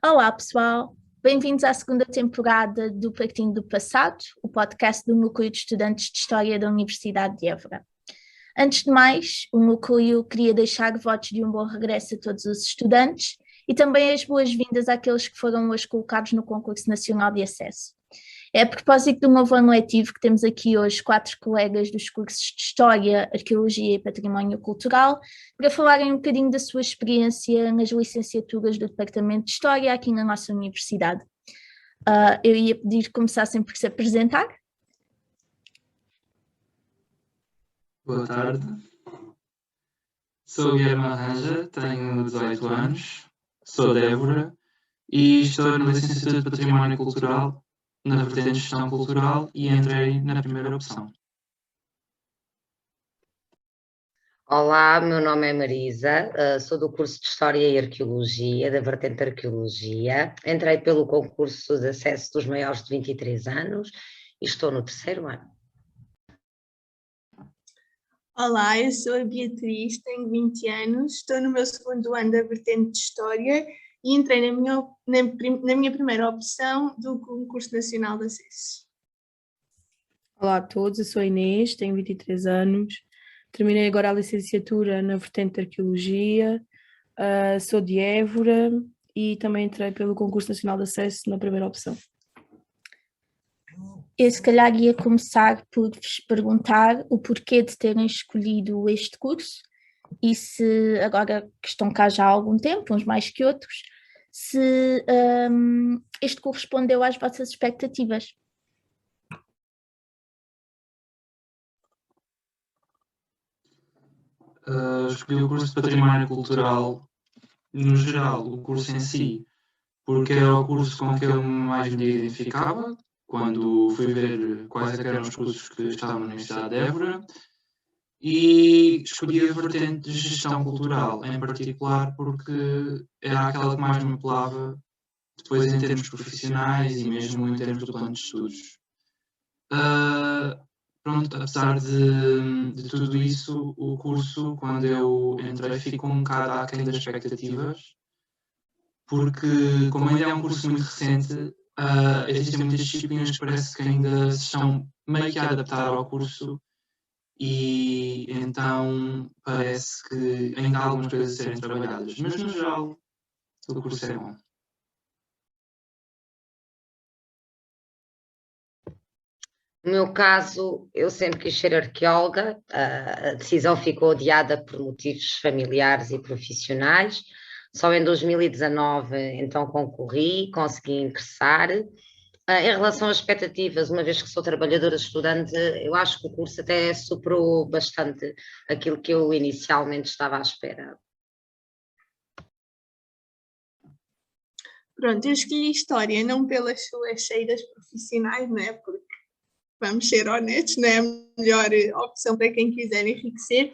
Olá, pessoal. Bem-vindos à segunda temporada do Partindo do Passado, o podcast do Núcleo de Estudantes de História da Universidade de Évora. Antes de mais, o Núcleo queria deixar votos de um bom regresso a todos os estudantes e também as boas-vindas àqueles que foram hoje colocados no Concurso Nacional de Acesso. É a propósito do novo ano letivo que temos aqui hoje 4 colegas dos cursos de História, Arqueologia e Património Cultural para falarem um bocadinho da sua experiência nas licenciaturas do Departamento de História aqui na nossa universidade. Eu ia pedir que começassem por se apresentar. Boa tarde. Sou Guilherme Arranja, tenho 18 anos, sou de Évora e estou na licenciatura de Património Cultural, na vertente de Gestão Cultural e entrei na primeira opção. Olá, meu nome é Marisa, sou do curso de História e Arqueologia, da vertente de Arqueologia. Entrei pelo concurso de acesso dos maiores de 23 anos e estou no terceiro ano. Olá, eu sou a Beatriz, tenho 20 anos, estou no meu segundo ano da vertente de História e entrei na minha primeira opção do Concurso Nacional de Acesso. Olá a todos, eu sou a Inês, tenho 23 anos, terminei agora a licenciatura na vertente de Arqueologia, sou de Évora e também entrei pelo Concurso Nacional de Acesso na primeira opção. Eu se calhar ia começar por vos perguntar o porquê de terem escolhido este curso e se agora que estão cá já há algum tempo, uns mais que outros, se este correspondeu às vossas expectativas. Escolhi o curso de Património Cultural, no geral, o curso em si, porque era o curso com que eu mais me identificava, quando fui ver quais eram os cursos que estavam na Universidade de Évora, e escolhi a vertente de Gestão Cultural, em particular porque era aquela que mais me apelava, depois em termos profissionais e mesmo em termos do plano de estudos. Pronto, apesar de tudo isso, o curso, quando eu entrei, ficou um bocado aquém das expectativas, porque como ainda é um curso muito recente, existem muitas disciplinas que parece que ainda se estão meio que a adaptar ao curso e então parece que ainda há algumas coisas a serem trabalhadas, mas no geral o curso é bom. No meu caso, eu sempre quis ser arqueóloga, a decisão ficou adiada por motivos familiares e profissionais. Só em 2019 então concorri, consegui ingressar. Em relação às expectativas, uma vez que sou trabalhadora estudante, eu acho que o curso até superou bastante aquilo que eu inicialmente estava à espera. Pronto, eu escolhi História não pelas suas saídas profissionais, não é? Porque, vamos ser honestos, não é a melhor opção para quem quiser enriquecer,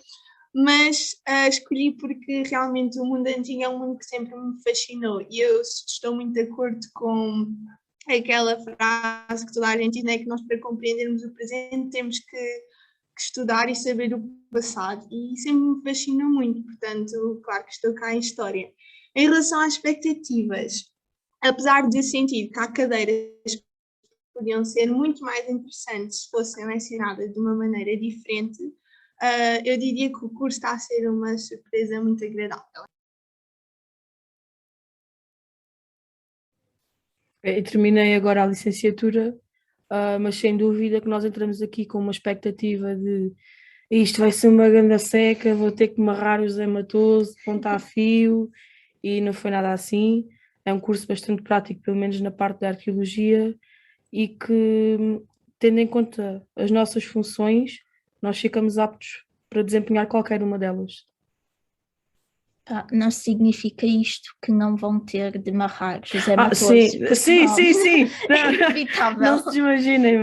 mas escolhi porque realmente o mundo antigo é um mundo que sempre me fascinou e eu estou muito de acordo com aquela frase que toda a gente diz, né, que nós para compreendermos o presente temos que estudar e saber o passado e sempre me fascina muito, portanto, claro que estou cá em História. Em relação às expectativas, apesar de sentir que há cadeiras que podiam ser muito mais interessantes se fossem lecionadas de uma maneira diferente, eu diria que o curso está a ser uma surpresa muito agradável. Eu terminei agora a licenciatura, mas sem dúvida que nós entramos aqui com uma expectativa de isto vai ser uma grande seca, vou ter que amarrar o José Matoso de ponta a fio, e não foi nada assim. É um curso bastante prático, pelo menos na parte da arqueologia, e que, tendo em conta as nossas funções, nós ficamos aptos para desempenhar qualquer uma delas. Não significa isto que não vão ter de amarrar José Matoso. Sim. É inevitável. Não se imaginem,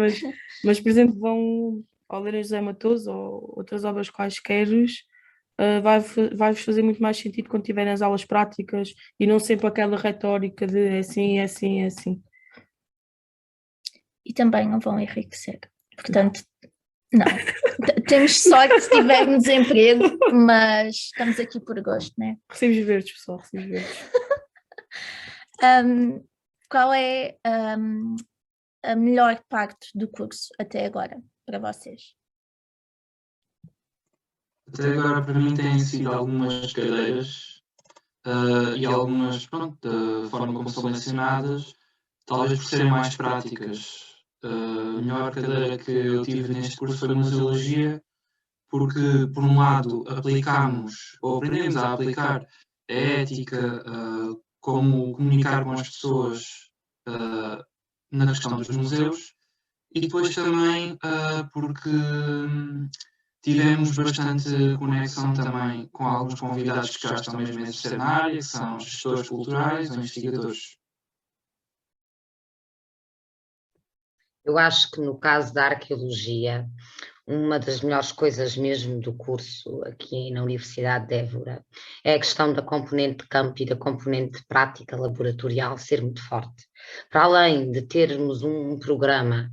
mas por exemplo, vão ao lerem José Matoso ou outras obras quaisquer, vai-vos fazer muito mais sentido quando tiverem as aulas práticas e não sempre aquela retórica de é assim, é assim, é assim. E também não vão enriquecer. Portanto, não. Temos sorte se tivermos emprego, mas estamos aqui por gosto, não é? Recibos verdes, pessoal, recibos verdes. Qual é a melhor parte do curso até agora para vocês? Até agora, para mim, têm sido algumas cadeiras e algumas, pronto, da forma como são mencionadas, talvez por serem mais práticas. A melhor cadeira que eu tive neste curso foi museologia, porque, por um lado, aplicámos, ou aprendemos a aplicar a ética, como comunicar com as pessoas na questão dos museus, e depois também porque tivemos bastante conexão também com alguns convidados que já estão mesmo a exercer na área, que são gestores culturais ou investigadores. Eu acho que no caso da arqueologia, uma das melhores coisas mesmo do curso aqui na Universidade de Évora é a questão da componente de campo e da componente de prática laboratorial ser muito forte. Para além de termos um programa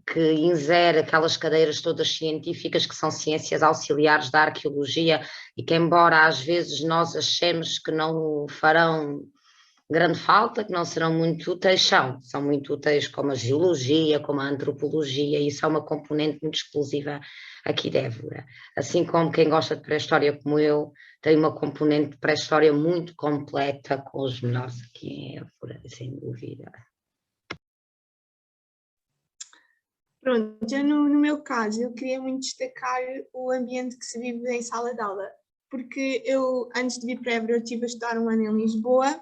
que insere aquelas cadeiras todas científicas que são ciências auxiliares da arqueologia e que, embora às vezes nós achemos que não farão grande falta, que não serão muito úteis, são muito úteis, como a geologia, como a antropologia, e isso é uma componente muito exclusiva aqui de Évora. Assim como quem gosta de pré-história como eu, tem uma componente de pré-história muito completa com os melhores aqui em Évora, sem dúvida. Pronto, eu no meu caso, eu queria muito destacar o ambiente que se vive em sala de aula, porque eu, antes de vir para Évora, eu estive a estudar um ano em Lisboa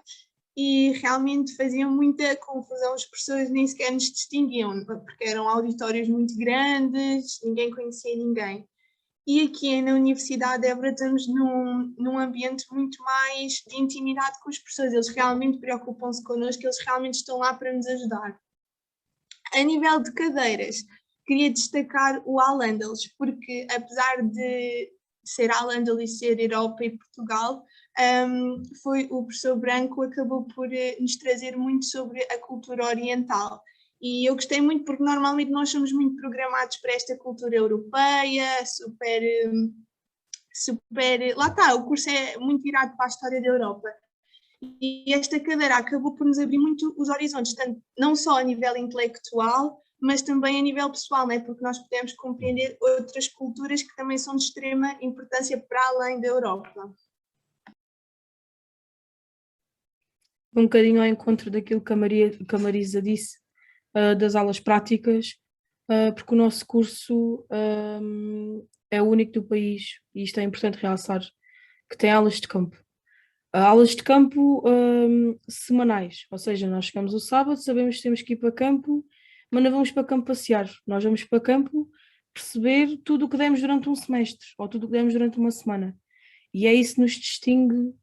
e realmente faziam muita confusão, os professores nem sequer nos distinguiam, porque eram auditórios muito grandes, ninguém conhecia ninguém. E aqui na Universidade de Évora estamos num ambiente muito mais de intimidade com os professores, eles realmente preocupam-se connosco, eles realmente estão lá para nos ajudar. A nível de cadeiras, queria destacar o Al-Andalus, porque apesar de ser Al-Andalus e ser Europa e Portugal, foi o professor Branco acabou por nos trazer muito sobre a cultura oriental. E eu gostei muito porque normalmente nós somos muito programados para esta cultura europeia, lá está, o curso é muito virado para a história da Europa. E esta cadeira acabou por nos abrir muito os horizontes, tanto, não só a nível intelectual, mas também a nível pessoal, né? Porque nós podemos compreender outras culturas que também são de extrema importância para além da Europa. Um bocadinho ao encontro daquilo que a Marisa disse, das aulas práticas, porque o nosso curso é o único do país, e isto é importante realçar, que tem aulas de campo. Aulas de campo semanais, ou seja, nós chegamos o sábado, sabemos que temos que ir para campo, mas não vamos para campo passear, nós vamos para campo perceber tudo o que demos durante um semestre, ou tudo o que demos durante uma semana. E é isso que nos distingue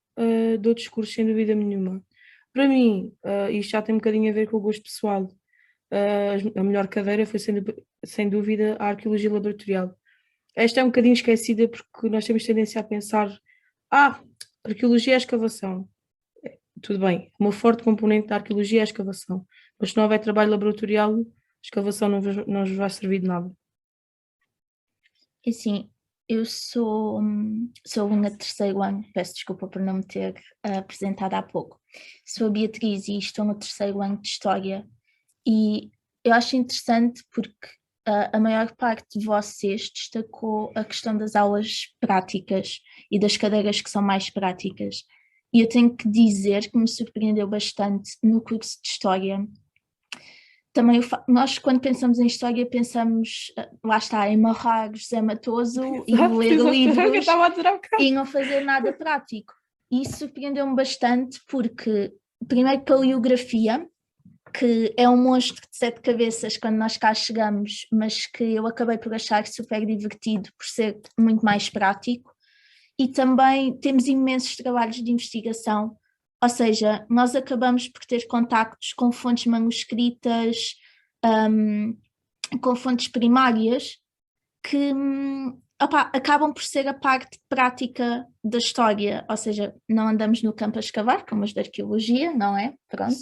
de outros cursos, sem dúvida nenhuma. Para mim, isto já tem um bocadinho a ver com o gosto pessoal. A melhor cadeira foi, sem dúvida, a arqueologia laboratorial. Esta é um bocadinho esquecida porque nós temos tendência a pensar arqueologia é escavação. Tudo bem, uma forte componente da arqueologia é a escavação, mas se não houver trabalho laboratorial, a escavação não vos vai servir de nada. E sim, eu sou aluna de terceiro ano, peço desculpa por não me ter apresentado há pouco. Sou a Beatriz e estou no terceiro ano de História e eu acho interessante porque a maior parte de vocês destacou a questão das aulas práticas e das cadeiras que são mais práticas. E eu tenho que dizer que me surpreendeu bastante no curso de História. Também nós, quando pensamos em História, pensamos, lá está, em marrar José Matoso e ler livros e não fazer nada prático. E isso surpreendeu-me bastante porque, primeiro, paleografia, que é um monstro de 7 cabeças quando nós cá chegamos, mas que eu acabei por achar super divertido por ser muito mais prático. E também temos imensos trabalhos de investigação, ou seja, nós acabamos por ter contactos com fontes manuscritas, com fontes primárias, que acabam por ser a parte prática da história, ou seja, não andamos no campo a escavar, como os da arqueologia, não é? Pronto,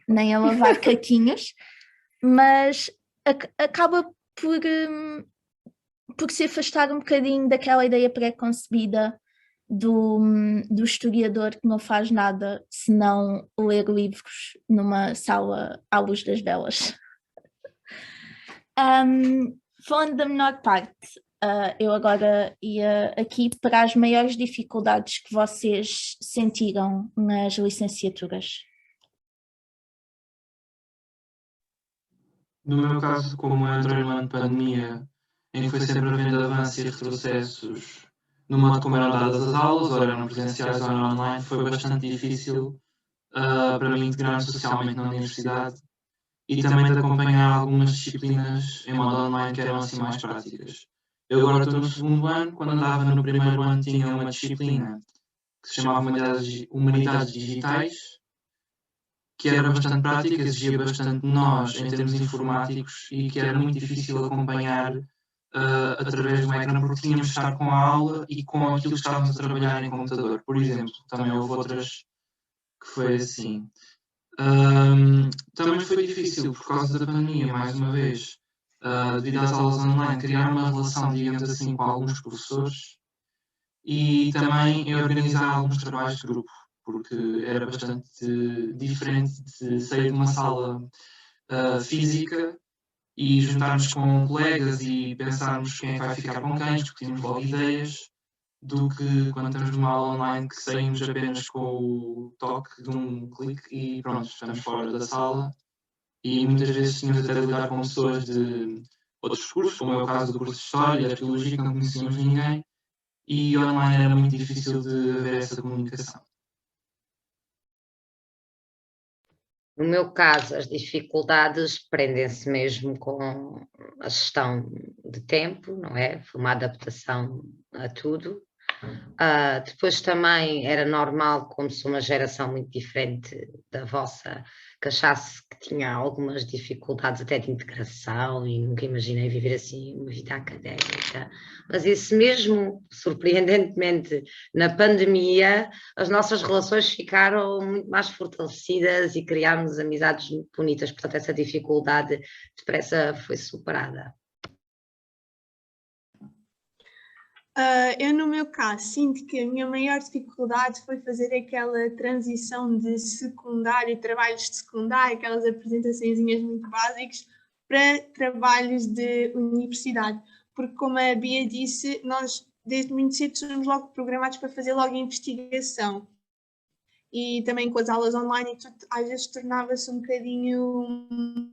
nem a lavar caquinhos, mas acaba por se afastar um bocadinho daquela ideia pré-concebida do historiador que não faz nada senão ler livros numa sala à luz das velas. Falando da menor parte, eu agora ia aqui para as maiores dificuldades que vocês sentiram nas licenciaturas. No meu caso, como eu entrei no ano de pandemia, em que foi sempre havendo avanços e retrocessos no modo como eram dadas as aulas, ou eram presenciais ou eram online, foi bastante difícil para mim integrar socialmente na universidade e também de acompanhar algumas disciplinas em modo online que eram assim mais práticas. Eu agora estou no segundo ano, quando andava no primeiro ano tinha uma disciplina que se chamava Humanidades Digitais, que era bastante prática, exigia bastante de nós em termos informáticos e que era muito difícil acompanhar através de um ecrã porque tínhamos de estar com a aula e com aquilo que estávamos a trabalhar em computador. Por exemplo, também houve outras que foi assim. Também foi difícil por causa da pandemia, mais uma vez, devido às aulas online, criar uma relação, digamos assim, com alguns professores e também organizar alguns trabalhos de grupo, porque era bastante diferente de sair de uma sala física e juntarmos com colegas e pensarmos quem é que vai ficar com quem, discutirmos logo ideias, do que quando estamos numa aula online que saímos apenas com o toque de um clique e pronto, estamos fora da sala e muitas vezes tínhamos até de lidar com pessoas de outros cursos, como é o caso do curso de História e Arqueologia, que não conhecíamos ninguém e online era muito difícil de haver essa comunicação. No meu caso, as dificuldades prendem-se mesmo com a gestão de tempo, não é? Foi uma adaptação a tudo. Depois também era normal, como sou uma geração muito diferente da vossa, que achasse que tinha algumas dificuldades até de integração e nunca imaginei viver assim uma vida académica. Mas isso mesmo, surpreendentemente, na pandemia, as nossas relações ficaram muito mais fortalecidas e criámos amizades muito bonitas, portanto essa dificuldade depressa foi superada. Eu, no meu caso, sinto que a minha maior dificuldade foi fazer aquela transição de secundário, trabalhos de secundário, aquelas apresentações muito básicas, para trabalhos de universidade. Porque, como a Bia disse, nós desde muito cedo somos logo programados para fazer logo investigação. E também com as aulas online e tudo, às vezes tornava-se um bocadinho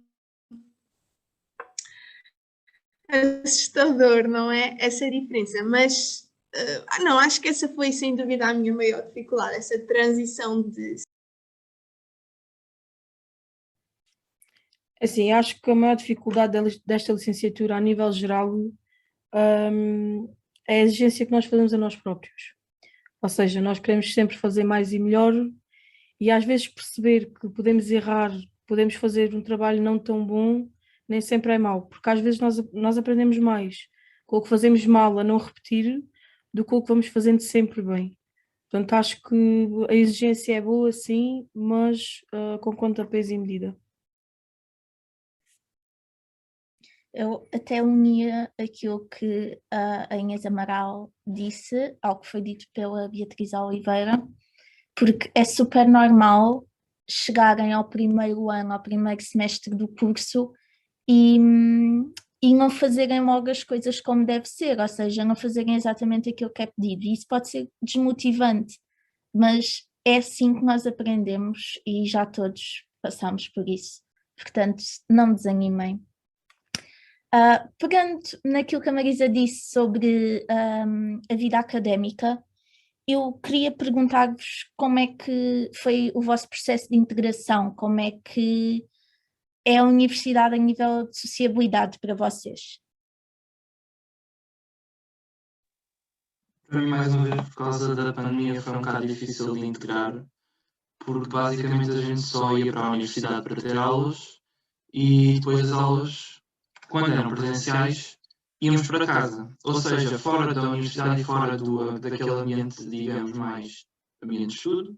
assustador, não é? Essa diferença, mas não, acho que essa foi sem dúvida a minha maior dificuldade, essa transição de... Assim, acho que a maior dificuldade desta licenciatura a nível geral é a exigência que nós fazemos a nós próprios. Ou seja, nós queremos sempre fazer mais e melhor e às vezes perceber que podemos errar, podemos fazer um trabalho não tão bom, nem sempre é mau, porque às vezes nós aprendemos mais com o que fazemos mal a não repetir do que com o que vamos fazendo sempre bem. Portanto, acho que a exigência é boa, sim, mas com conta, peso e medida. Eu até unia aquilo que a Inês Amaral disse ao que foi dito pela Beatriz Oliveira, porque é super normal chegarem ao primeiro ano, ao primeiro semestre do curso e não fazerem logo as coisas como deve ser, ou seja, não fazerem exatamente aquilo que é pedido. E isso pode ser desmotivante, mas é assim que nós aprendemos e já todos passamos por isso. Portanto, não desanimem. Pegando naquilo que a Marisa disse sobre a vida académica, eu queria perguntar-vos como é que foi o vosso processo de integração, como é que é a universidade a nível de sociabilidade para vocês? Para mim, mais uma vez, por causa da pandemia, foi um bocado difícil de integrar, porque basicamente a gente só ia para a universidade para ter aulas e depois das aulas, quando eram presenciais, íamos para casa. Ou seja, fora da universidade e fora daquele ambiente, digamos, mais ambiente de estudo,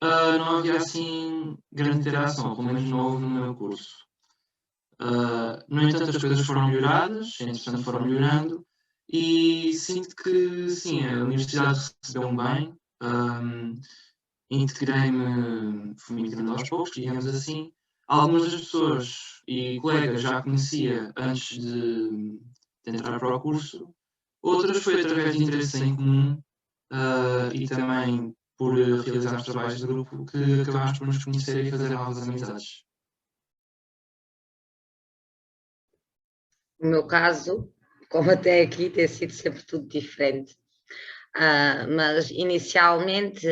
não havia assim grande interação, pelo menos não houve no meu curso. No entanto, as coisas foram melhoradas, entretanto foram melhorando, e sinto que, sim, a universidade recebeu-me bem, fui-me integrando aos poucos, digamos assim. Algumas das pessoas e colegas já conhecia antes de entrar para o curso, outras foi através de interesse em comum, e também por realizarmos trabalhos de grupo que acabámos por nos conhecer e fazer novas amizades. No meu caso, como até aqui, tem sido sempre tudo diferente. Mas inicialmente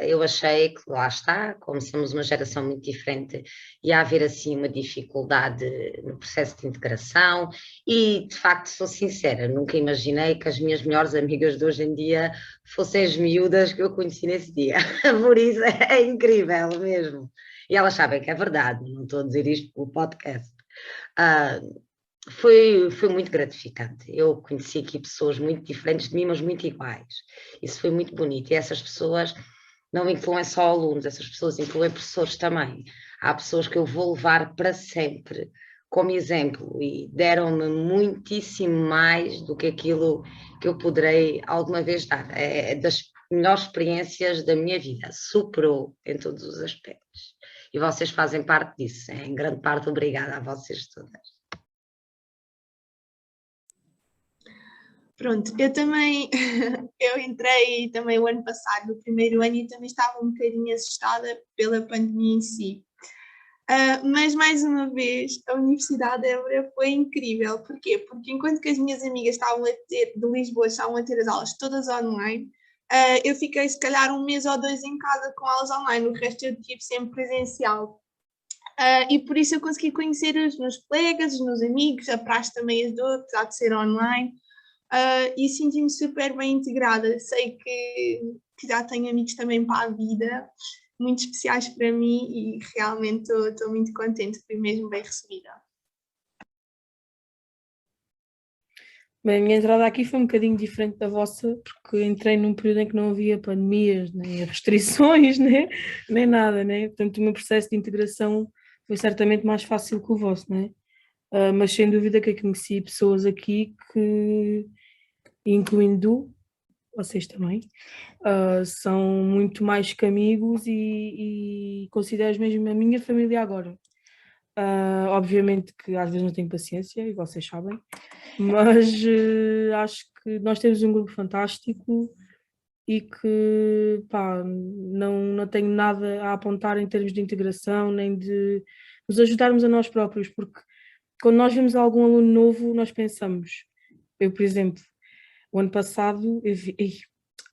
eu achei que lá está, como somos uma geração muito diferente, ia haver assim uma dificuldade no processo de integração e de facto sou sincera, nunca imaginei que as minhas melhores amigas de hoje em dia fossem as miúdas que eu conheci nesse dia. Por isso é incrível mesmo. E elas sabem que é verdade, não estou a dizer isto pelo podcast. Foi muito gratificante. Eu conheci aqui pessoas muito diferentes de mim, mas muito iguais. Isso foi muito bonito. E essas pessoas não incluem só alunos, essas pessoas incluem professores também. Há pessoas que eu vou levar para sempre como exemplo e deram-me muitíssimo mais do que aquilo que eu poderei alguma vez dar. É das melhores experiências da minha vida. Superou em todos os aspectos. E vocês fazem parte disso. Em grande parte, obrigada a vocês todas. Pronto, eu também, eu entrei também o ano passado, no primeiro ano, e também estava um bocadinho assustada pela pandemia em si. Mas, mais uma vez, a Universidade de Évora foi incrível. Porquê? Porque enquanto que as minhas amigas de Lisboa estavam a ter as aulas todas online, eu fiquei se calhar um mês ou dois em casa com aulas online, o resto eu tive sempre presencial. E por isso eu consegui conhecer os meus colegas, os meus amigos, a praxe também ajudou, apesar de ser online. E senti-me super bem integrada. Sei que já tenho amigos também para a vida, muito especiais para mim, e realmente estou muito contente, fui mesmo bem recebida. Bem, a minha entrada aqui foi um bocadinho diferente da vossa, porque entrei num período em que não havia pandemias, nem restrições, né? Nem nada, né? Portanto, o meu processo de integração foi certamente mais fácil que o vosso, né? Mas sem dúvida que eu conheci pessoas aqui que, incluindo vocês também, são muito mais que amigos e considero mesmo a minha família agora. Obviamente que às vezes não tenho paciência, e vocês sabem, mas acho que nós temos um grupo fantástico e que pá, não tenho nada a apontar em termos de integração, nem de nos ajudarmos a nós próprios, porque quando nós vemos algum aluno novo, nós pensamos, eu, por exemplo, o ano passado,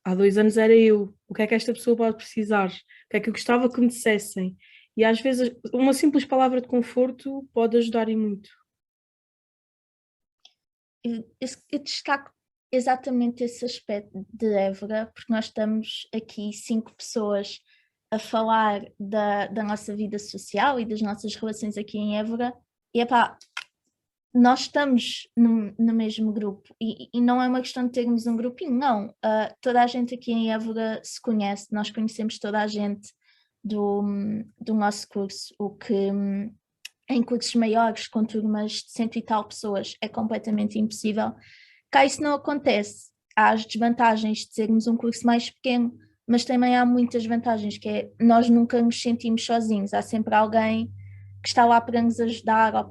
há 2 anos era eu, o que é que esta pessoa pode precisar? O que é que eu gostava que me dissessem? E às vezes uma simples palavra de conforto pode ajudar e muito. Eu destaco exatamente esse aspecto de Évora, porque nós estamos aqui 5 pessoas a falar da nossa vida social e das nossas relações aqui em Évora, e epá, nós estamos no mesmo grupo, e não é uma questão de termos um grupinho, não. Toda a gente aqui em Évora se conhece, nós conhecemos toda a gente do nosso curso, o que em cursos maiores, com turmas de 100 e tal pessoas, é completamente impossível. Cá isso não acontece. Há as desvantagens de sermos um curso mais pequeno, mas também há muitas vantagens, que é nós nunca nos sentimos sozinhos, há sempre alguém que está lá para nos ajudar ou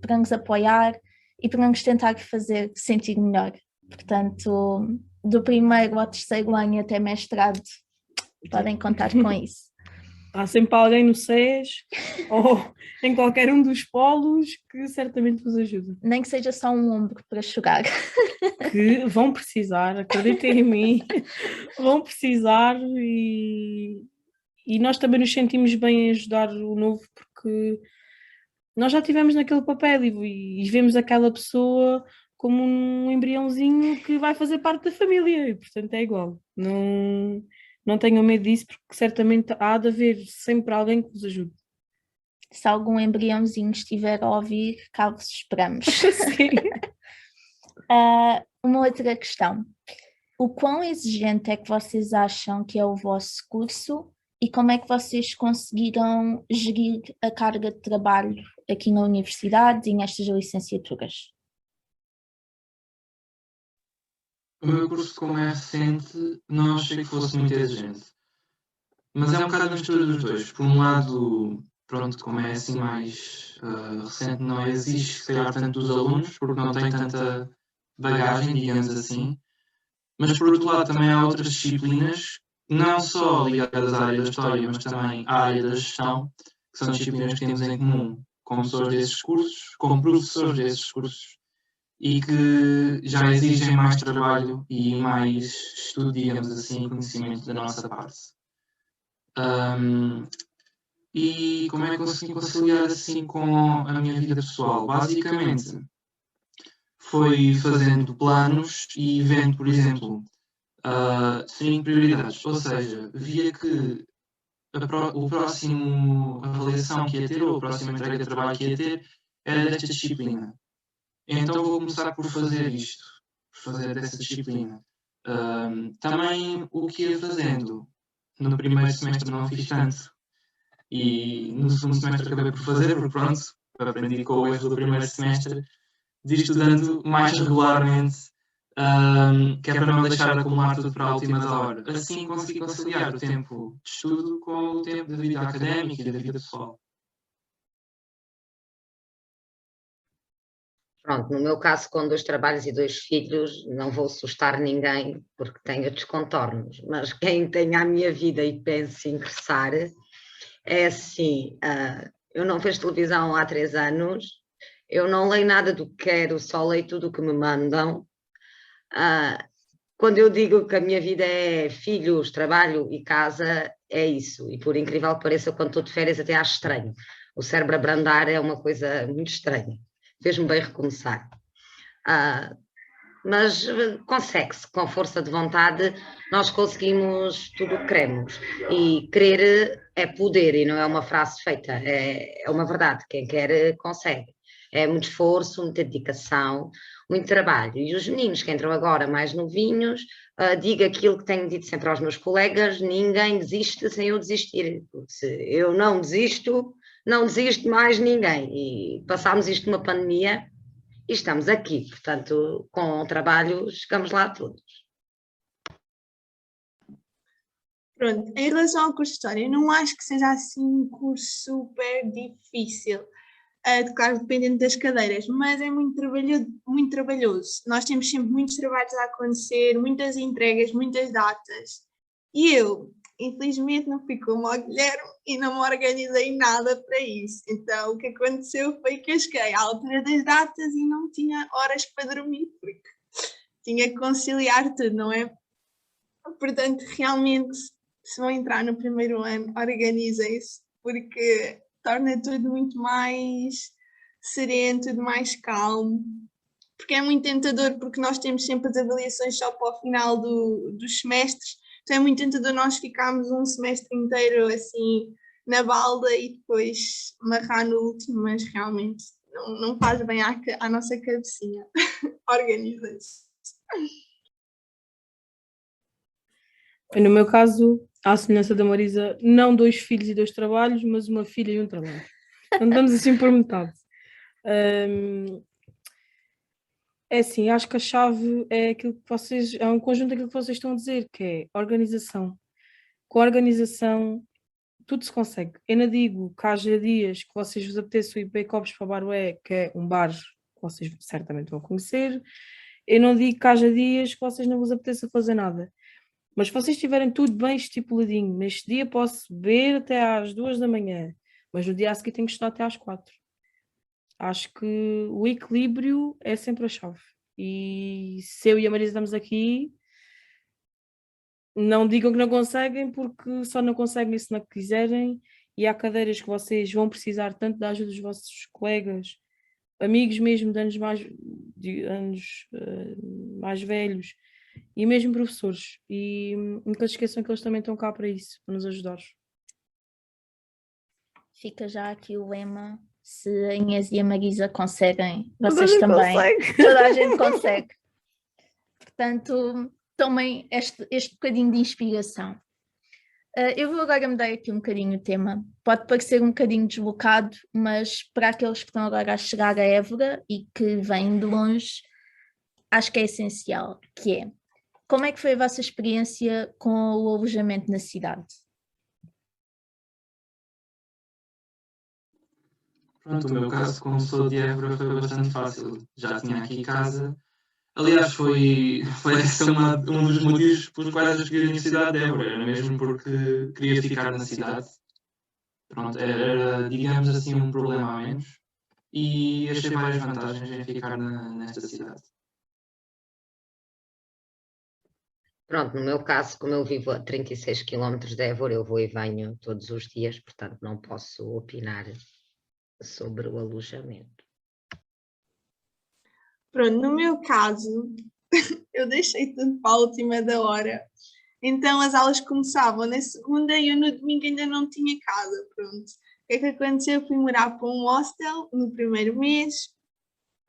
para nos apoiar e para nos tentar fazer sentir melhor. Portanto, do primeiro ao terceiro ano até mestrado, podem contar com isso. Há sempre alguém no SES ou em qualquer um dos polos que certamente vos ajuda. Nem que seja só um ombro para chorar. Que vão precisar, acreditem em mim, vão precisar e nós também nos sentimos bem em ajudar o novo, porque nós já estivemos naquele papel e vemos aquela pessoa como um embriãozinho que vai fazer parte da família e portanto é igual. Não tenham medo disso, porque certamente há de haver sempre alguém que vos ajude. Se algum embriãozinho estiver a ouvir, cá vos esperamos. Sim. Uma outra questão. O quão exigente é que vocês acham que é o vosso curso e como é que vocês conseguiram gerir a carga de trabalho aqui na universidade e nestas licenciaturas? O meu curso, como é recente, não achei que fosse muito exigente. Mas é um bocado a mistura dos dois. Por um lado, pronto, como é assim mais recente, não exige, se calhar, tanto dos alunos, porque não tem tanta bagagem, digamos assim. Mas, por outro lado, também há outras disciplinas, não só ligadas à área da história, mas também à área da gestão, que são disciplinas que temos em comum com pessoas desses cursos, com professores desses cursos, e que já exigem mais trabalho e mais estudo, digamos assim, e conhecimento da nossa parte. E como é que consegui conciliar assim com a minha vida pessoal? Basicamente, foi fazendo planos e vendo, por exemplo, definindo prioridades. Ou seja, via que o próximo avaliação que ia ter, ou a próxima entrega de trabalho que ia ter, era desta disciplina. Então vou começar por fazer isto, por fazer dessa disciplina. Também o que ia fazendo. No primeiro semestre não fiz tanto. E no segundo semestre acabei por fazer, porque pronto, aprendi com o erro do primeiro semestre, de ir estudando mais regularmente, que é para não deixar acumular tudo para a última da hora. Assim consegui conciliar o tempo de estudo com o tempo da vida académica e da vida pessoal. Pronto, no meu caso, com 2 trabalhos e 2 filhos, não vou assustar ninguém porque tenho outros contornos, mas quem tem a minha vida e pense em ingressar, é assim, eu não vejo televisão há 3 anos, eu não leio nada do que quero, só leio tudo o que me mandam. Quando eu digo que a minha vida é filhos, trabalho e casa, é isso, e por incrível que pareça, quando estou de férias até acho estranho. O cérebro abrandar é uma coisa muito estranha. Fez-me bem recomeçar. Mas consegue-se, com força de vontade, nós conseguimos tudo o que queremos. E querer é poder, e não é uma frase feita, é uma verdade. Quem quer, consegue. É muito esforço, muita dedicação, muito trabalho. E os meninos que entram agora mais novinhos, digo aquilo que tenho dito sempre aos meus colegas: ninguém desiste sem eu desistir. Se eu não desisto, não desiste mais ninguém. E passámos isto numa pandemia e estamos aqui, portanto, com o trabalho chegamos lá todos. Pronto, em relação ao curso de História, eu não acho que seja assim um curso super difícil, claro, dependendo das cadeiras, mas é muito trabalhoso. Nós temos sempre muitos trabalhos a acontecer, muitas entregas, muitas datas. E eu, infelizmente, não fui como o Guilherme e não me organizei nada para isso. Então, o que aconteceu foi que eu cheguei à altura das datas e não tinha horas para dormir, porque tinha que conciliar tudo, não é? Portanto, realmente, se vão entrar no primeiro ano, organizem-se, porque torna tudo muito mais sereno, tudo mais calmo, porque é muito tentador, porque nós temos sempre as avaliações só para o final dos semestres, então é muito tentador nós ficarmos um semestre inteiro assim na balda e depois amarrar no último, mas realmente não faz bem à nossa cabecinha. Organizem-se. No meu caso, à semelhança da Marisa, não 2 filhos e 2 trabalhos, mas uma filha e um trabalho. Andamos assim por metade. É assim, acho que a chave é aquilo que vocês, é um conjunto daquilo que vocês estão a dizer, que é organização. Com a organização, tudo se consegue. Eu não digo que haja dias que vocês vos apeteçam ir beber copos para o Barué, que é um bar que vocês certamente vão conhecer. Eu não digo que haja dias que vocês não vos apeteçam fazer nada. Mas se vocês tiverem tudo bem estipuladinho, neste dia posso beber até às 2 da manhã, mas no dia a seguir tenho que estudar até às 4. Acho que o equilíbrio é sempre a chave. E se eu e a Marisa estamos aqui, não digam que não conseguem, porque só não conseguem se não quiserem. E há cadeiras que vocês vão precisar tanto da ajuda dos vossos colegas, amigos mesmo de anos mais velhos, e mesmo professores. E nunca se esqueçam que eles também estão cá para isso, para nos ajudar. Fica já aqui o lema: se a Inês e a Marisa conseguem, vocês também. Toda a gente consegue. Portanto, tomem este bocadinho de inspiração. Eu vou agora mudar aqui um bocadinho o tema. Pode parecer um bocadinho deslocado, mas para aqueles que estão agora a chegar a Évora e que vêm de longe, acho que é essencial, que é: Como é que foi a vossa experiência com o alojamento na cidade? Pronto, o meu caso, como sou de Évora, foi bastante fácil. Já tinha aqui casa. Aliás, foi esse um dos motivos pelos quais eu escolhi a Universidade de Évora. Era mesmo porque queria ficar na cidade. Pronto, era, digamos assim, um problema a menos. E achei várias vantagens em ficar nesta cidade. Pronto, no meu caso, como eu vivo a 36 km de Évora, eu vou e venho todos os dias, portanto não posso opinar sobre o alojamento. Pronto, no meu caso, eu deixei tudo para a última da hora. Então as aulas começavam na segunda e eu no domingo ainda não tinha casa, pronto. O que é que aconteceu? Eu fui morar para um hostel no primeiro mês.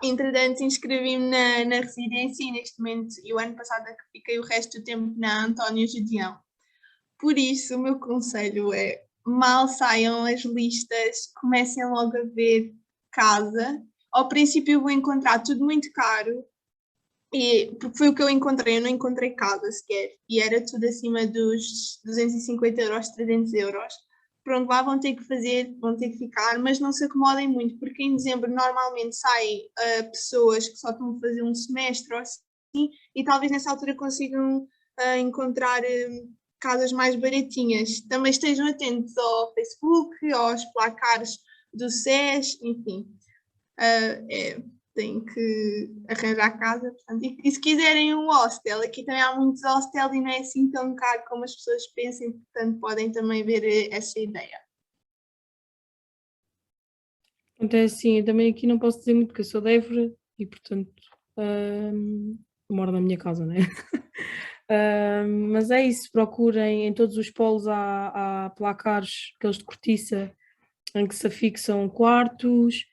Entretanto, inscrevi-me na residência e neste momento, e o ano passado é que fiquei o resto do tempo na António Judeão. Por isso, o meu conselho é, mal saiam as listas, comecem logo a ver casa. Ao princípio vou encontrar tudo muito caro, porque foi o que eu encontrei, eu não encontrei casa sequer, e era tudo acima dos 250 euros, 300 euros. Pronto, lá vão ter que ficar, mas não se acomodem muito, porque em dezembro normalmente saem pessoas que só estão a fazer um semestre ou assim, e talvez nessa altura consigam encontrar casas mais baratinhas. Também estejam atentos ao Facebook, aos placares do SES, enfim. Têm que arranjar casa. Portanto, e se quiserem um hostel, aqui também há muitos hostels e não é assim tão caro como as pessoas pensam, portanto podem também ver essa ideia. Então é assim, eu também aqui não posso dizer muito porque eu sou de Évora e portanto moro na minha casa, né? Mas é isso, procurem em todos os polos há placares, aqueles de cortiça, em que se afixam quartos,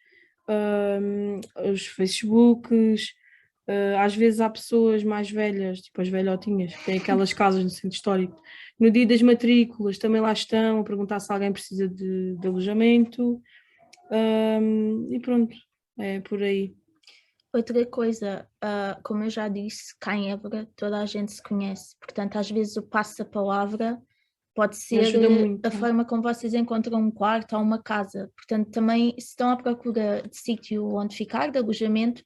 os Facebooks, às vezes há pessoas mais velhas, tipo as velhotinhas, que têm aquelas casas no centro histórico. No dia das matrículas também lá estão a perguntar se alguém precisa de alojamento, e pronto, é por aí. Outra coisa, como eu já disse, cá em Évora toda a gente se conhece, portanto às vezes o passa-palavra pode ser Ajuda muito. a forma como vocês encontram um quarto ou uma casa. Portanto, também, se estão à procura de sítio onde ficar, de alojamento,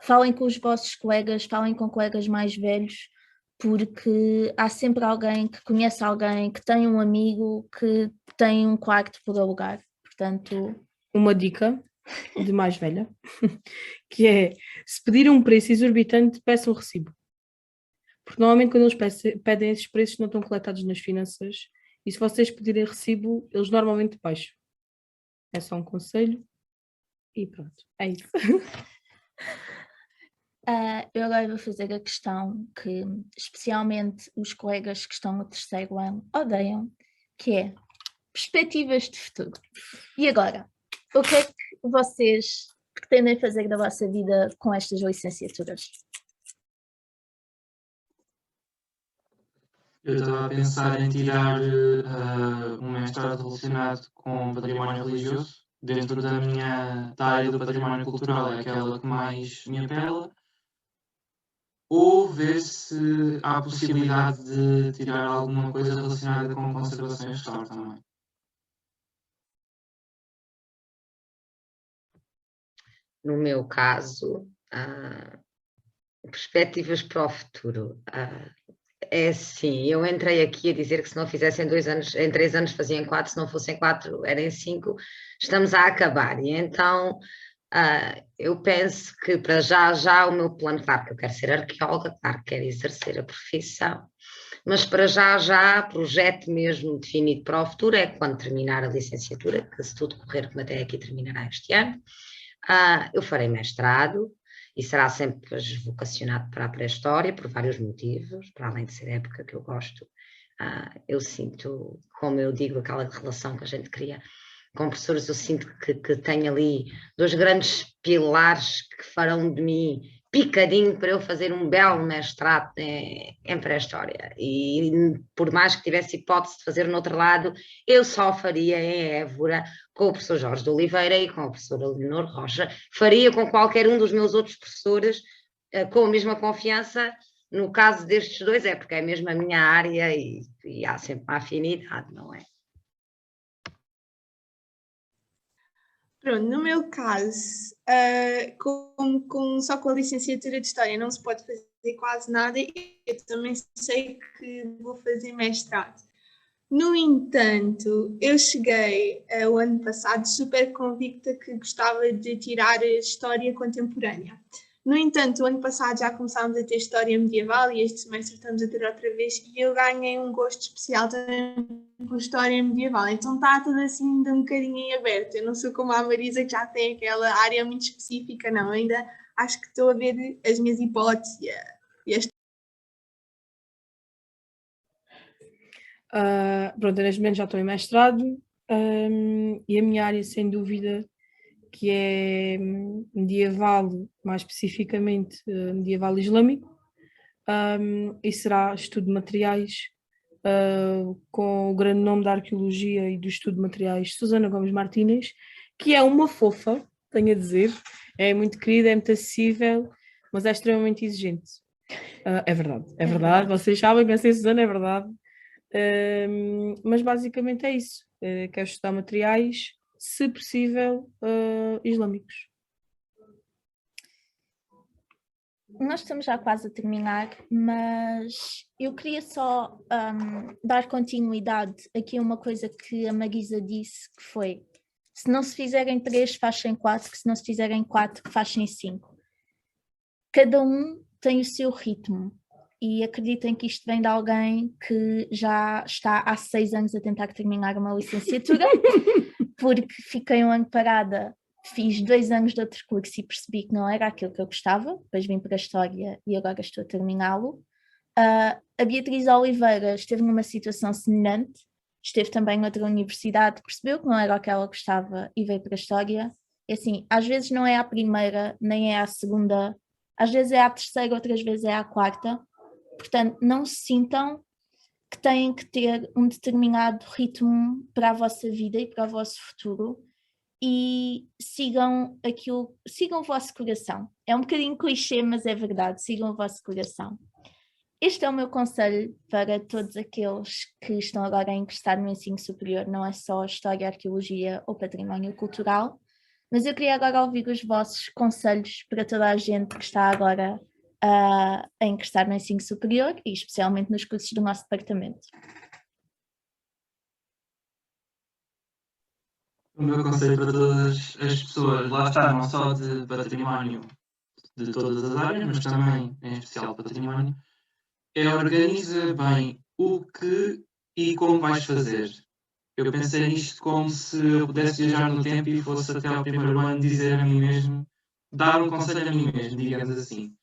falem com os vossos colegas, falem com colegas mais velhos, porque há sempre alguém que conhece alguém, que tem um amigo que tem um quarto por alugar. Portanto, uma dica de mais velha, que é, se pedirem um preço exorbitante, peçam um recibo. Porque normalmente quando eles pedem esses preços não estão coletados nas finanças e se vocês pedirem recibo, eles normalmente baixam. É só um conselho e pronto, é isso. eu agora vou fazer a questão que especialmente os colegas que estão no terceiro ano odeiam, que é perspectivas de futuro. E agora, o que é que vocês pretendem fazer da vossa vida com estas licenciaturas? Eu estava a pensar em tirar um mestrado relacionado com património religioso, dentro da área do património cultural, é aquela que mais me apela, ou ver se há possibilidade de tirar alguma coisa relacionada com conservação e restauro também. No meu caso, perspectivas para o futuro. É assim, eu entrei aqui a dizer que se não fizessem 2 anos, em 3 anos faziam 4, se não fossem 4 eram 5, estamos a acabar. E então eu penso que para já o meu plano, claro que eu quero ser arqueóloga, claro que quero exercer a profissão, mas para já, projeto mesmo definido para o futuro é quando terminar a licenciatura, que se tudo correr como até aqui terminará este ano, eu farei mestrado, e será sempre vocacionado para a pré-história, por vários motivos, para além de ser a época que eu gosto. Eu sinto, como eu digo, aquela relação que a gente cria com professores, eu sinto que tenho ali 2 grandes pilares que farão de mim picadinho para eu fazer um belo mestrado em pré-história. E por mais que tivesse hipótese de fazer no outro lado, eu só faria em Évora com o professor Jorge de Oliveira e com a professora Leonor Rocha. Faria com qualquer um dos meus outros professores com a mesma confiança no caso destes dois é porque é mesmo a minha área e há sempre uma afinidade, não é? Pronto, no meu caso, só com a licenciatura de História não se pode fazer quase nada, eu também sei que vou fazer mestrado. No entanto, eu cheguei o ano passado super convicta que gostava de tirar História Contemporânea. No entanto, o ano passado já começámos a ter História Medieval e este semestre estamos a ter outra vez e eu ganhei um gosto especial também por História Medieval. Então está tudo assim ainda um bocadinho em aberto. Eu não sou como a Marisa que já tem aquela área muito específica, não. Ainda acho que estou a ver as minhas hipóteses e as Pronto, neste momento já estou em mestrado e a minha área, sem dúvida, que é medieval, mais especificamente medieval islâmico, e será estudo de materiais, com o grande nome da arqueologia e do estudo de materiais, Susana Gomes Martínez, que é uma fofa, tenho a dizer, é muito querida, é muito acessível, mas é extremamente exigente. É verdade, vocês sabem que a Susana é verdade. Mas basicamente é isso. Quero estudar materiais, se possível, islâmicos. Nós estamos já quase a terminar, mas eu queria só dar continuidade aqui a uma coisa que a Marisa disse, que foi: se não se fizerem 3, fazem 4, que se não se fizerem 4, fazem 5. Cada um tem o seu ritmo. E acreditem que isto vem de alguém que já está há 6 anos a tentar terminar uma licenciatura, porque fiquei um ano parada, fiz 2 anos de outro curso e percebi que não era aquilo que eu gostava, depois vim para a História e agora estou a terminá-lo. A Beatriz Oliveira esteve numa situação semelhante, esteve também noutra universidade, percebeu que não era o que ela gostava e veio para a História. E assim, às vezes não é a primeira, nem é a segunda, às vezes é a terceira, outras vezes é a quarta. Portanto, não se sintam que têm que ter um determinado ritmo para a vossa vida e para o vosso futuro e sigam o vosso coração. É um bocadinho clichê, mas é verdade, sigam o vosso coração. Este é o meu conselho para todos aqueles que estão agora a ingressar no ensino superior, não é só História, Arqueologia ou Património Cultural, mas eu queria agora ouvir os vossos conselhos para toda a gente que está agora a ingressar no ensino superior e especialmente nos cursos do nosso departamento. O meu conselho para todas as pessoas, lá está, não só de património de todas as áreas, mas também, em especial, património, é organiza bem o que e como vais fazer. Eu pensei nisto como se eu pudesse viajar no tempo e fosse até ao primeiro ano dizer a mim mesmo, dar um conselho a mim mesmo, digamos assim.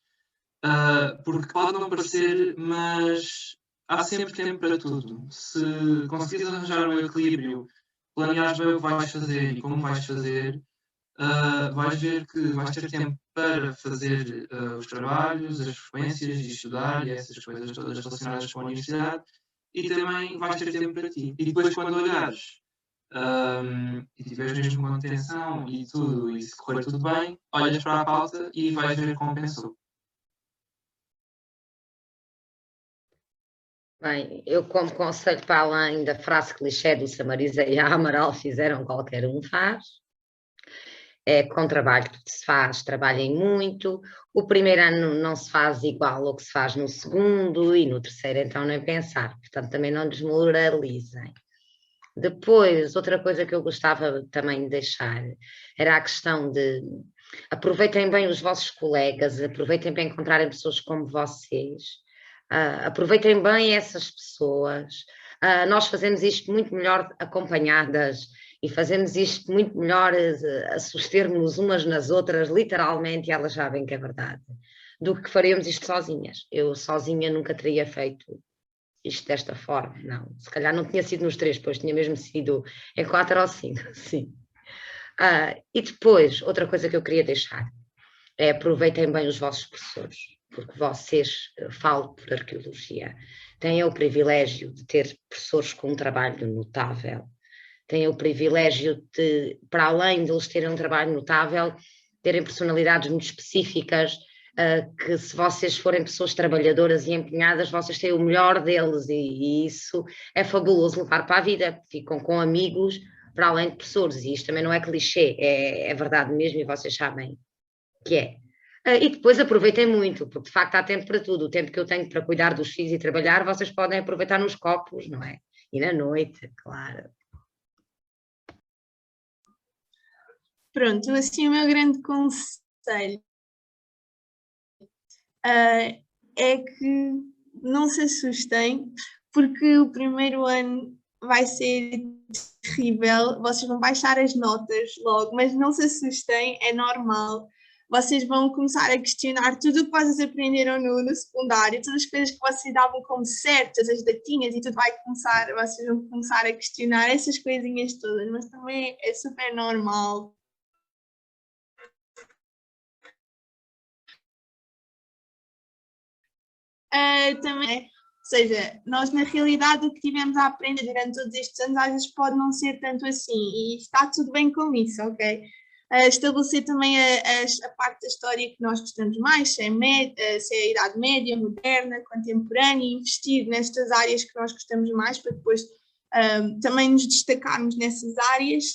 Porque pode não parecer, mas há sempre tempo para tudo. Se conseguires arranjar um equilíbrio, planeares bem o que vais fazer e como vais fazer, vais ver que vais ter tempo para fazer os trabalhos, as frequências e estudar e essas coisas todas relacionadas com a universidade, e também vais ter tempo para ti. E depois, quando olhares e tiveres mesmo com atenção e tudo, e se correr tudo bem, olhas para a pauta e vais ver como pensou. Bem, eu como conselho para além da frase clichê do Samarisa e a Amaral fizeram, qualquer um faz. É com trabalho que se faz, trabalhem muito. O primeiro ano não se faz igual ao que se faz no segundo e no terceiro então nem pensar. Portanto, também não desmoralizem. Depois, outra coisa que eu gostava também de deixar era a questão de aproveitem bem os vossos colegas, aproveitem bem encontrarem pessoas como vocês, aproveitem bem essas pessoas. Nós fazemos isto muito melhor acompanhadas e fazemos isto muito melhor a sustermos umas nas outras, literalmente, e elas sabem que é verdade, do que faríamos isto sozinhas. Eu sozinha nunca teria feito isto desta forma, não. Se calhar não tinha sido nos 3, pois tinha mesmo sido em 4 ou 5, sim. E depois, outra coisa que eu queria deixar é aproveitem bem os vossos professores, porque vocês, falo por arqueologia, têm o privilégio de ter professores com um trabalho notável, têm o privilégio de, para além de eles terem um trabalho notável, terem personalidades muito específicas, que se vocês forem pessoas trabalhadoras e empenhadas, vocês têm o melhor deles e isso é fabuloso levar para a vida, ficam com amigos para além de professores, e isto também não é clichê, é verdade mesmo e vocês sabem que é. E depois aproveitem muito, porque de facto há tempo para tudo, o tempo que eu tenho para cuidar dos filhos e trabalhar, vocês podem aproveitar nos copos, não é? E na noite, claro. Pronto, assim o meu grande conselho é que não se assustem, porque o primeiro ano vai ser terrível, vocês vão baixar as notas logo, mas não se assustem, é normal. Vocês vão começar a questionar tudo o que vocês aprenderam no secundário, todas as coisas que vocês davam como certas, as datinhas e tudo vai começar, vocês vão começar a questionar essas coisinhas todas, mas também é super normal. Também, ou seja, nós na realidade o que tivemos a aprender durante todos estes anos às vezes pode não ser tanto assim e está tudo bem com isso, ok? Estabelecer também a parte da história que nós gostamos mais, se é a Idade Média, moderna, contemporânea, e investir nestas áreas que nós gostamos mais para depois também nos destacarmos nessas áreas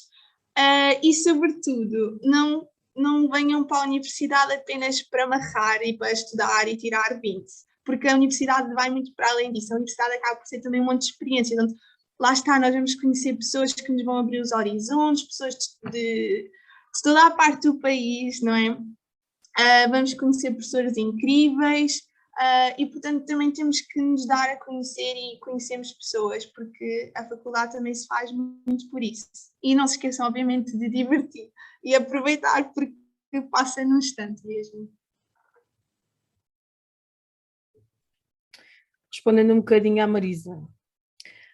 e sobretudo não venham para a universidade apenas para amarrar e para estudar e tirar 20, porque a universidade vai muito para além disso. A universidade acaba por ser também um monte de experiência, onde lá está, nós vamos conhecer pessoas que nos vão abrir os horizontes, pessoas de toda a parte do país, não é? Vamos conhecer professores incríveis e, portanto, também temos que nos dar a conhecer e conhecermos pessoas, porque a faculdade também se faz muito por isso. E não se esqueçam, obviamente, de divertir e aproveitar, porque passa num instante mesmo. Respondendo um bocadinho à Marisa.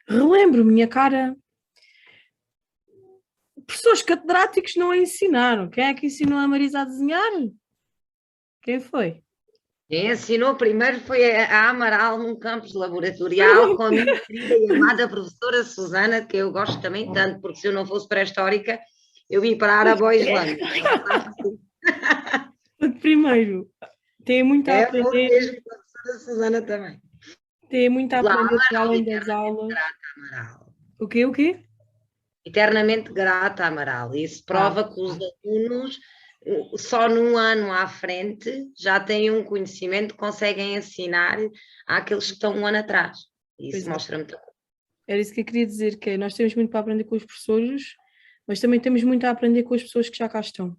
Relembro, minha cara, professores catedráticos não a ensinaram. Quem é que ensinou a Marisa a desenhar? Quem foi? Quem ensinou primeiro foi a Amaral num campus laboratorial com a minha querida e amada professora Susana, que eu gosto também tanto, porque se eu não fosse pré-histórica, eu ia parar a Boa Islândia. Primeiro, tem muito a aprender. Mesmo com a professora Susana também. Tem muito a aprender para além das aulas. Amaral. O quê? Eternamente grata, Amaral. Isso prova que os alunos, só num ano à frente, já têm um conhecimento, conseguem ensinar àqueles que estão um ano atrás. Isso mostra muita coisa. Era isso que eu queria dizer, que nós temos muito para aprender com os professores, mas também temos muito a aprender com as pessoas que já cá estão.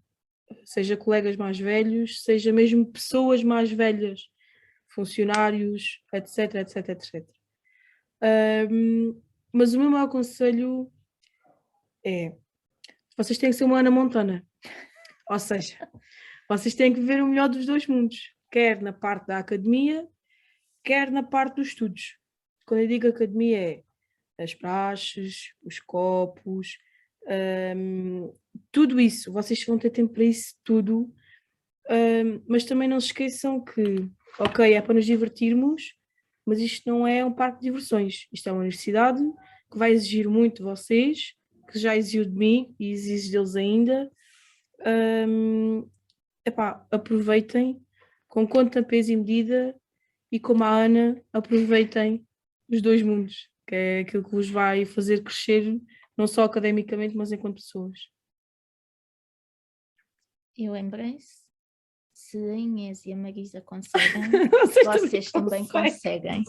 Seja colegas mais velhos, seja mesmo pessoas mais velhas, funcionários, etc. Mas o meu maior conselho é: vocês têm que ser uma Ana Montana. Ou seja, vocês têm que ver o melhor dos dois mundos, quer na parte da academia, quer na parte dos estudos. Quando eu digo academia é as praxes, os copos, tudo isso. Vocês vão ter tempo para isso tudo, mas também não se esqueçam que, ok, é para nos divertirmos, mas isto não é um parque de diversões. Isto é uma universidade que vai exigir muito de vocês, que já exigiu de mim e exige deles ainda. Aproveitem com conta, peso e medida, e como a Ana, aproveitem os dois mundos, que é aquilo que vos vai fazer crescer, não só academicamente, mas enquanto pessoas. E lembrem-se, se a Inês e a Marisa conseguem, vocês também conseguem.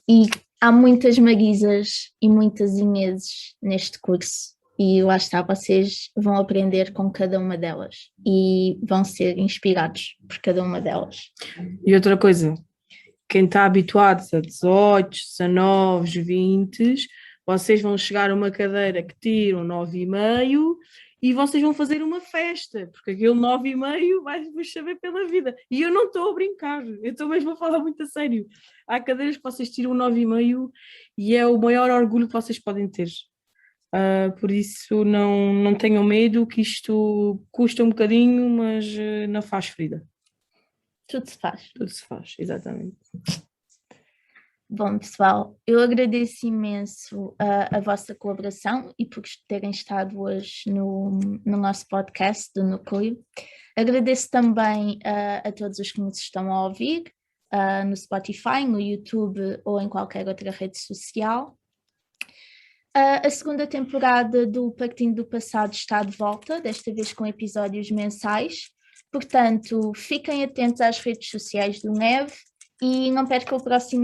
E há muitas Marisas e muitas Inêses neste curso. E lá está, vocês vão aprender com cada uma delas e vão ser inspirados por cada uma delas. E outra coisa, quem está habituado a 18, 19, 20, vocês vão chegar a uma cadeira que tira um 9,5 e vocês vão fazer uma festa, porque aquele 9,5 vai-vos saber pela vida. E eu não estou a brincar, eu estou mesmo a falar muito a sério. Há cadeiras que vocês tiram um 9,5 e é o maior orgulho que vocês podem ter. Por isso não tenham medo, que isto custa um bocadinho, mas não faz ferida. Tudo se faz. Tudo se faz, exatamente. Bom, pessoal, eu agradeço imenso a vossa colaboração e por terem estado hoje no nosso podcast do Núcleo. Agradeço também a todos os que nos estão a ouvir, no Spotify, no YouTube ou em qualquer outra rede social. A segunda temporada do Partindo do Passado está de volta, desta vez com episódios mensais. Portanto, fiquem atentos às redes sociais do NEV e não percam o próximo episódio.